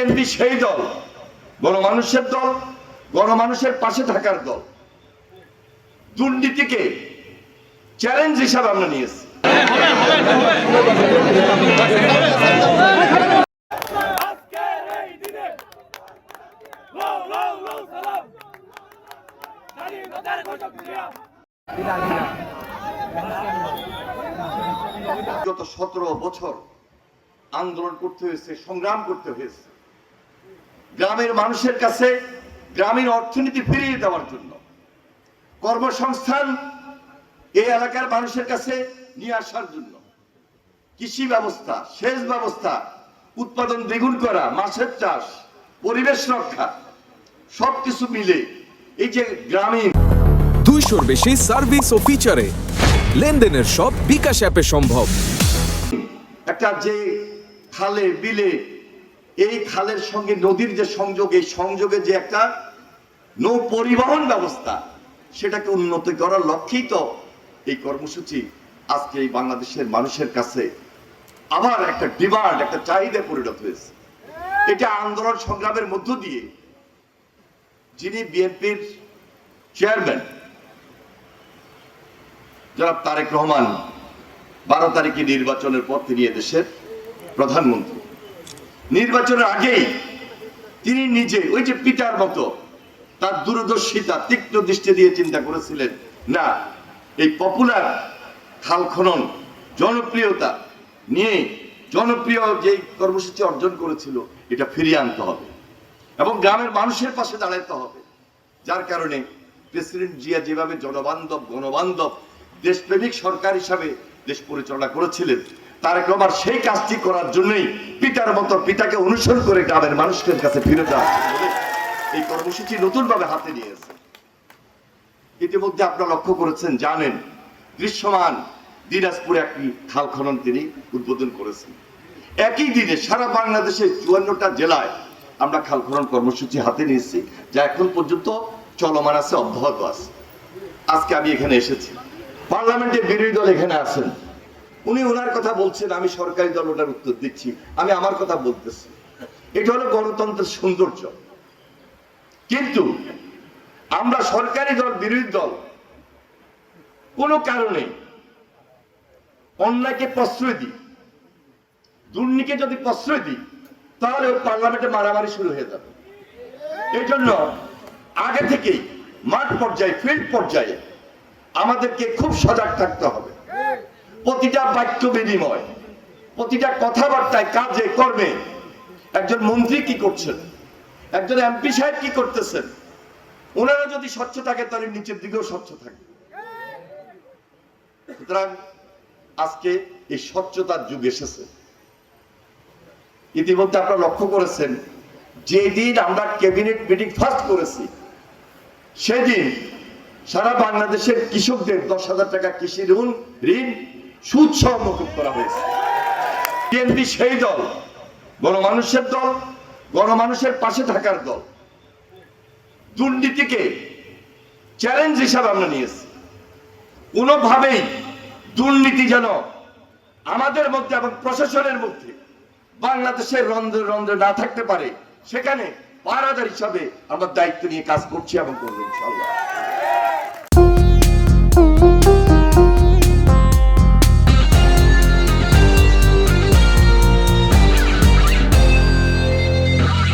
BNP সেই দল, গণমানুষের দল, গণমানুষের পাশে থাকার দল। দুর্নীতিকে চ্যালেঞ্জ হিসাবে আমরা নিয়েছি। গত 17 বছর আন্দোলন করতে হয়েছে, সংগ্রাম করতে হয়েছে গ্রামের মানুষের কাছে গ্রামীণ অর্থনীতি ফিরিয়ে দেওয়ার জন্য, কর্মসংস্থান এই এলাকার মানুষের কাছে নিয়ে আসার জন্য, কৃষি ব্যবস্থা, সেচ ব্যবস্থা, উৎপাদন দ্বিগুণ করা, মাছের চাষ, পরিবেশ রক্ষা, সবকিছু মিলে এই যে গ্রামীণ 200-র বেশি সার্ভিস ও ফিচারে লেনদেনের সব বিকাশ অ্যাপে সম্ভব। একটা যে খালে বিলে, এই খালের সঙ্গে নদীর যে সংযোগ, এই সংযোগে যে একটা নৌ পরিবহন ব্যবস্থা, সেটাকে উন্নত করার লক্ষ্যেই তো এই কর্মসূচি আজকে এই বাংলাদেশের মানুষের কাছে আবার একটা ডিমান্ড, একটা চাহিদা পরিণত হয়েছে। এটা আন্দোলন সংগ্রামের মধ্য দিয়ে যিনি বিএনপির চেয়ারম্যান জনাব তারেক রহমান 12 তারিখে নির্বাচনের পর তিনি দেশের প্রধানমন্ত্রী। নির্বাচনের আগেই তিনি নিজে ওই যে পিতার মতো তার দূরদর্শিতা, তীক্ষ্ণ দৃষ্টি দিয়ে চিন্তা করেছিলেন, না, এই পপুলার খাল খনন জনপ্রিয়তা নিয়ে জনপ্রিয় যে কর্মসূচি অর্জন করেছিল এটা ফিরিয়ে আনতে হবে এবং গ্রামের মানুষের পাশে দাঁড়াতে হবে। যার কারণে প্রেসিডেন্ট জিয়া যেভাবে জনবান্ধব, গণবান্ধব, দেশপ্রেমিক সরকার হিসাবে দেশ পরিচালনা করেছিলেন, তারেক রহমান সেই কাজটি করার জন্যই পিতার মতো পিতাকে অনুসরণ করে গ্রামের মানুষের কাছে ফিরে যাওয়া এই কর্মসূচি নতুন ভাবে হাতে নিয়েছে। ইতিমধ্যে আপনারা লক্ষ্য করেছেন, জানেন, দৃশ্যমান দিনাজপুরে একটি খাল খনন তিনি উদ্বোধন করেছেন। একই দিনে সারা বাংলাদেশের 54টা জেলায় আমরা খাল খনন কর্মসূচি হাতে নিয়েছি, যা এখন পর্যন্ত চলমান আছে, অব্যাহত আছে। আজকে আমি এখানে এসেছি, পার্লামেন্টের বিরোধী দল এখানে আছেন, উনি ওনার কথা বলছেন, আমি সরকারি দল ওটার উত্তর দিচ্ছি, আমি আমার কথা বলতেছি। এটা হলো গণতন্ত্রের সৌন্দর্য। কিন্তু আমরা সরকারি দল, বিরোধী দল কোনো কারণে অন্যায়কে প্রশ্রয় দিই, দুর্নীতিকে যদি প্রশ্রয় দিই, তাহলে পার্লামেন্টে মারামারি শুরু হয়ে যাবে। এই জন্য আগে থেকেই মাঠ পর্যায়ে, ফিল্ড পর্যায়ে আমাদেরকে খুব সজাগ থাকতে হবে। প্রতিটা বাক্য বিনিময়, প্রতিটা কথাবার্তায়, কাজে কর্মে একজন মন্ত্রী কি করছেন, একজন এমপি সাহেব কি করতেছেন, ওনারা যদি স্বচ্ছ থাকে তাহলে নিচের দিকেও স্বচ্ছ থাকবে। সুতরাং আজকে এই স্বচ্ছতার যুগ এসেছে। ইতিমধ্যে আপনারা লক্ষ্য করেছেন, যেদিন আমরা ক্যাবিনেট মিটিং ফার্স্ট করেছি, সেদিন সারা বাংলাদেশের কৃষকদের 10,000 টাকা কৃষি ঋণ সুদ সহ মকুব করা হয়েছে। বিএনপি সেই দল, গণমানুষের দল, গণমানুষের পাশে থাকার দল। দুর্নীতিকে চ্যালেঞ্জ হিসাবে আমরা নিয়েছি। কোনোভাবেই দুর্নীতি যেন আমাদের মধ্যে এবং প্রশাসনের মধ্যে বাংলাদেশের রন্ধ্রে রন্ধ্রে না থাকতে পারে, সেখানে পাহারাদার হিসাবে আমরা দায়িত্ব নিয়ে কাজ করছি এবং করবো ইনশাআল্লাহ।